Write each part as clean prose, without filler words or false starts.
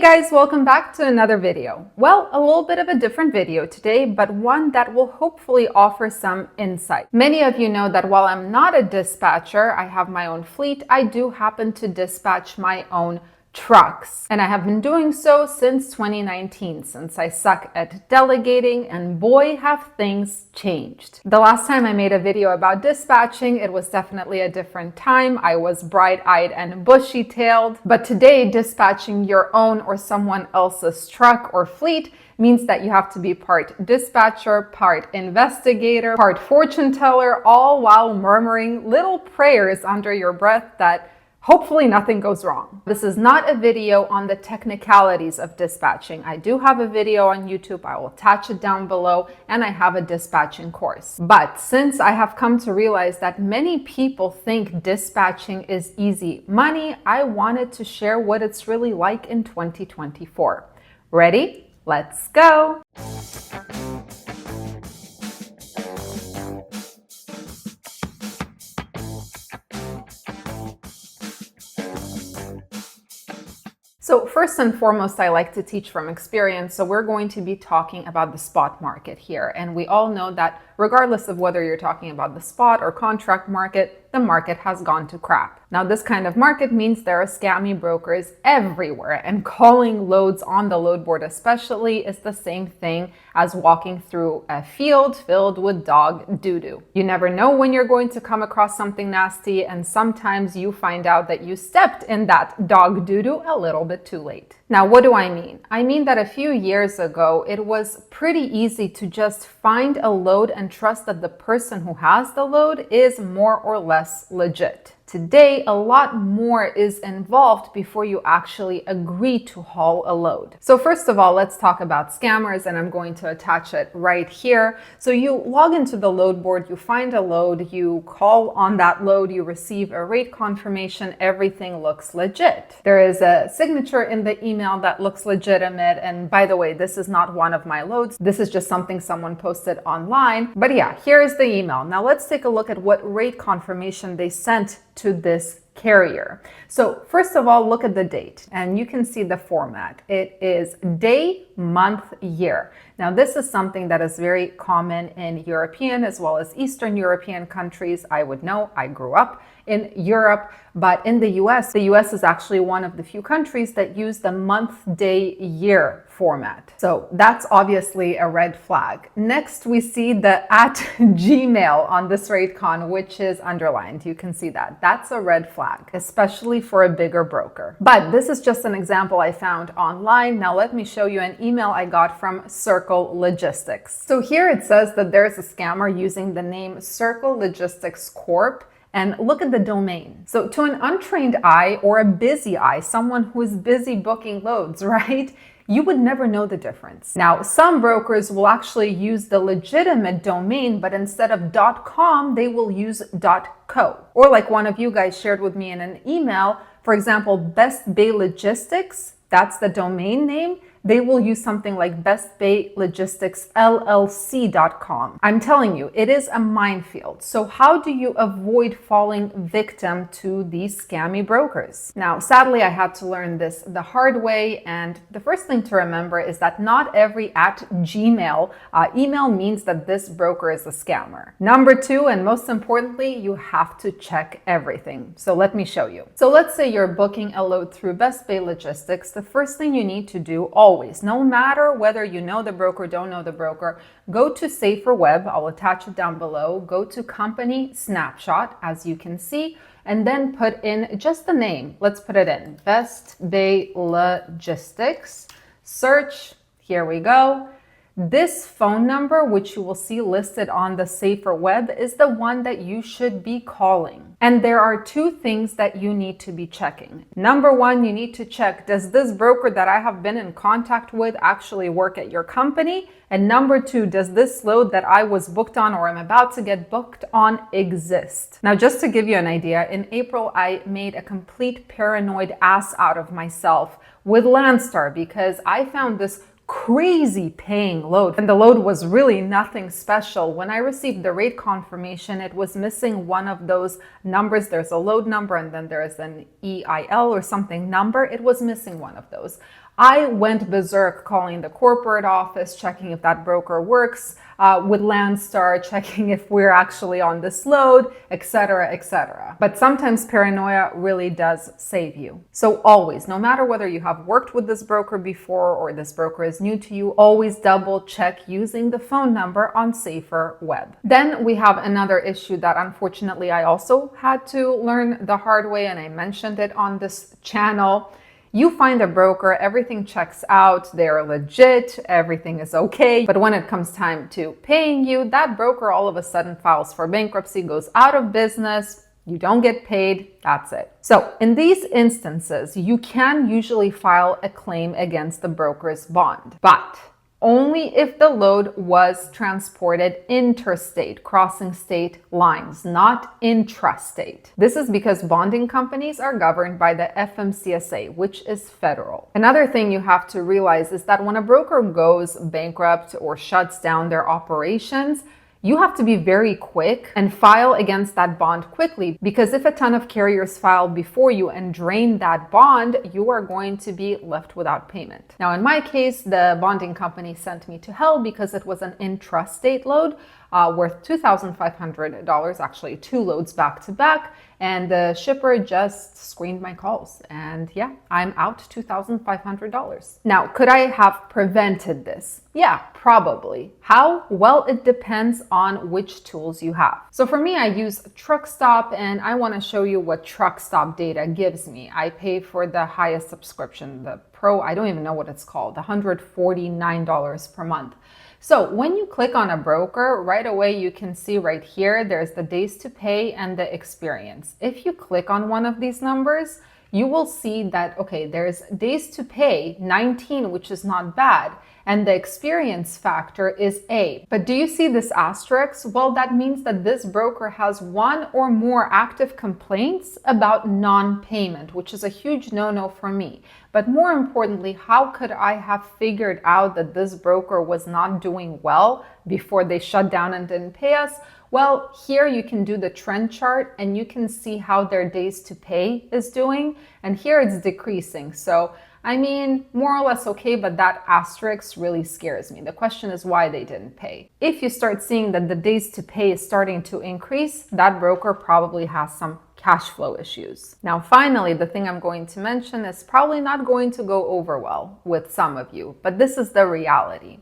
guys, welcome back to another video. Well, a little bit of a different video today, but one that will hopefully offer some insight. Many of you know that while I'm not a dispatcher, I have my own fleet, I do happen to dispatch my own trucks. And I have been doing so since 2019, since I suck at delegating, and boy, have things changed. The last time I made a video about dispatching, it was definitely a different time. I was bright-eyed and bushy-tailed. But today, dispatching your own or someone else's truck or fleet means that you have to be part dispatcher, part investigator, part fortune teller, all while murmuring little prayers under your breath that hopefully nothing goes wrong. This is not a video on the technicalities of dispatching. I do have a video on YouTube. I will attach it down below, and I have a dispatching course. But since I have come to realize that many people think dispatching is easy money, I wanted to share what it's really like in 2024. Ready? Let's go! So first and foremost, I like to teach from experience. So we're going to be talking about the spot market here. And we all know that regardless of whether you're talking about the spot or contract market, the market has gone to crap. Now, this kind of market means there are scammy brokers everywhere, and calling loads on the load board especially is the same thing as walking through a field filled with dog doo-doo. You never know when you're going to come across something nasty, and sometimes you find out that you stepped in that dog doo-doo a little bit too late. Now, what do I mean? I mean that a few years ago, it was pretty easy to just find a load and trust that the person who has the load is more or less legit. Today, a lot more is involved before you actually agree to haul a load. So first of all, let's talk about scammers, and I'm going to attach it right here. So you log into the load board, you find a load, you call on that load, you receive a rate confirmation, everything looks legit. There is a signature in the email that looks legitimate, and by the way, this is not one of my loads. This is just something someone posted online. But yeah, here is the email. Now let's take a look at what rate confirmation they sent to this carrier. So first of all, look at the date, and you can see the format. It is day, month, year. Now, this is something that is very common in European as well as Eastern European countries. I would know, I grew up in Europe, but in the US is actually one of the few countries that use the month, day, year format. So that's obviously a red flag. Next, we see the @Gmail on this RateCon, which is underlined. You can see that. That's a red flag, especially for a bigger broker. But this is just an example I found online. Now let me show you an email I got from Circle Logistics. So here it says that there's a scammer using the name Circle Logistics Corp. And look at the domain. So to an untrained eye or a busy eye, someone who is busy booking loads, right? You would never know the difference. Now, some brokers will actually use the legitimate domain, but instead of .com, they will use .co. Or like one of you guys shared with me in an email, for example, Best Bay Logistics, that's the domain name. They will use something like bestbaylogisticsllc.com. I'm telling you, it is a minefield. So how do you avoid falling victim to these scammy brokers? Now, sadly, I had to learn this the hard way. And the first thing to remember is that not every @Gmail email means that this broker is a scammer. Number two, and most importantly, you have to check everything. So let me show you. So let's say you're booking a load through Best Bay Logistics. The first thing you need to do always, no matter whether you know the broker, don't know the broker, go to Safer Web. I'll attach it down below. Go to Company Snapshot, as you can see, and then put in just the name. Let's put it in Best Bay Logistics. Search. Here we go. This phone number, which you will see listed on the Safer Web, is the one that you should be calling. And there are two things that you need to be checking. Number one, you need to check, does this broker that I have been in contact with actually work at your company? And number two, does this load that I was booked on or am about to get booked on exist? Now, just to give you an idea, in April, I made a complete paranoid ass out of myself with Landstar because I found this crazy paying load, and the load was really nothing special. When I received the rate confirmation, it was missing one of those numbers. There's a load number and then there's an EIL or something number. It was missing one of those. I went berserk calling the corporate office, checking if that broker works with Landstar, checking if we're actually on this load, etc., etc. But sometimes paranoia really does save you. So always, no matter whether you have worked with this broker before or this broker is new to you, always double check using the phone number on Safer Web. Then we have another issue that unfortunately I also had to learn the hard way, and I mentioned it on this channel. You find a broker, everything checks out, they're legit, everything is okay. But when it comes time to paying you, that broker all of a sudden files for bankruptcy, goes out of business, you don't get paid, that's it. So in these instances, you can usually file a claim against the broker's bond, but only if the load was transported interstate, crossing state lines, not intrastate. This is because bonding companies are governed by the FMCSA, which is federal. Another thing you have to realize is that when a broker goes bankrupt or shuts down their operations, you have to be very quick and file against that bond quickly, because if a ton of carriers file before you and drain that bond, you are going to be left without payment. Now, in my case, the bonding company sent me to hell because it was an intrastate load worth $2,500, actually 2 loads back to back. And the shipper just screened my calls. And yeah, I'm out $2,500. Now, could I have prevented this? Yeah, probably. How? Well, it depends on which tools you have. So for me, I use TruckStop, and I want to show you what TruckStop data gives me. I pay for the highest subscription, the Pro, I don't even know what it's called, $149 per month. So when you click on a broker, right away you can see right here, there's the days to pay and the experience. If you click on one of these numbers, you will see that, okay, there's days to pay, 19, which is not bad, and the experience factor is A. But do you see this asterisk? Well, that means that this broker has 1 or more active complaints about non-payment, which is a huge no-no for me. But more importantly, how could I have figured out that this broker was not doing well before they shut down and didn't pay us? Well, here you can do the trend chart and you can see how their days to pay is doing. And here it's decreasing. So, I mean, more or less okay, but that asterisk really scares me. The question is why they didn't pay. If you start seeing that the days to pay is starting to increase, that broker probably has some cash flow issues. Now, finally, the thing I'm going to mention is probably not going to go over well with some of you, but this is the reality.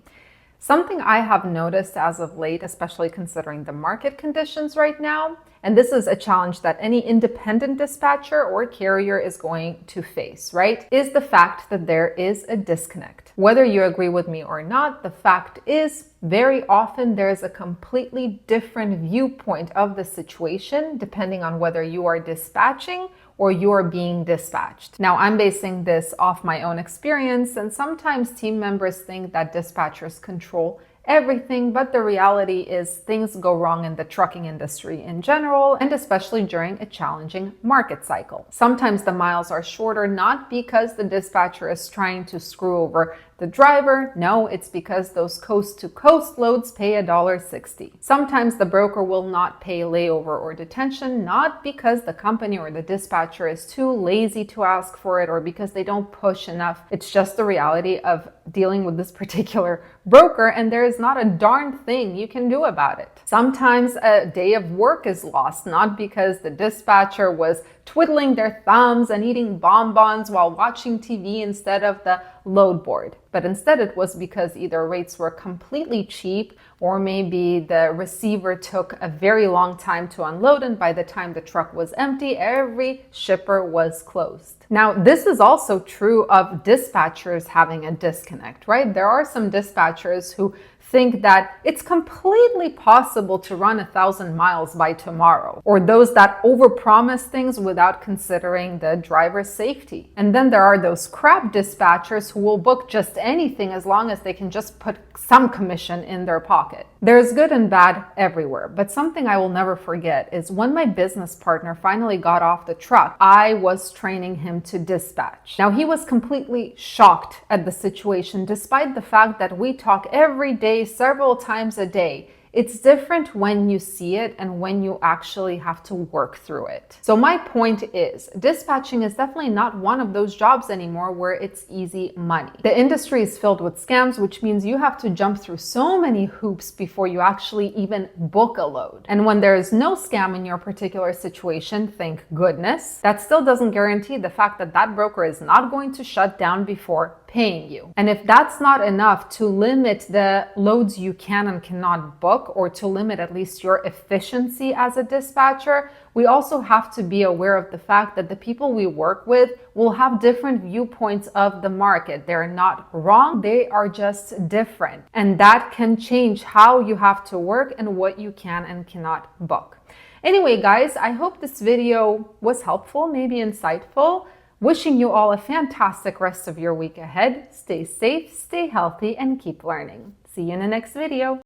Something I have noticed as of late, especially considering the market conditions right now, and this is a challenge that any independent dispatcher or carrier is going to face, right, is the fact that there is a disconnect. Whether you agree with me or not, the fact is very often there's a completely different viewpoint of the situation depending on whether you are dispatching or you're being dispatched. Now, I'm basing this off my own experience, and sometimes team members think that dispatchers control everything, but the reality is things go wrong in the trucking industry in general, and especially during a challenging market cycle. Sometimes the miles are shorter, not because the dispatcher is trying to screw over the driver. No, it's because those coast-to-coast loads pay $1.60. Sometimes the broker will not pay layover or detention, not because the company or the dispatcher is too lazy to ask for it or because they don't push enough. It's just the reality of dealing with this particular broker, and there is not a darn thing you can do about it. Sometimes a day of work is lost, not because the dispatcher was twiddling their thumbs and eating bonbons while watching TV instead of the load board, but instead it was because either rates were completely cheap or maybe the receiver took a very long time to unload, and by the time the truck was empty, every shipper was closed. Now, this is also true of dispatchers having a disconnect, right? There are some dispatchers who think that it's completely possible to run 1,000 miles by tomorrow, or those that overpromise things without considering the driver's safety. And then there are those crap dispatchers who will book just anything as long as they can just put some commission in their pocket. There's good and bad everywhere, but something I will never forget is when my business partner finally got off the truck, I was training him to dispatch. Now, he was completely shocked at the situation, despite the fact that we talk every day, several times a day. It's different when you see it and when you actually have to work through it. So my point is, dispatching is definitely not one of those jobs anymore where it's easy money. The industry is filled with scams, which means you have to jump through so many hoops before you actually even book a load. And when there is no scam in your particular situation, thank goodness, that still doesn't guarantee the fact that that broker is not going to shut down before paying you. And if that's not enough to limit the loads you can and cannot book, or to limit at least your efficiency as a dispatcher, we also have to be aware of the fact that the people we work with will have different viewpoints of the market. They're not wrong, they are just different. And that can change how you have to work and what you can and cannot book. Anyway, guys, I hope this video was helpful, maybe insightful. Wishing you all a fantastic rest of your week ahead. Stay safe, stay healthy, and keep learning. See you in the next video.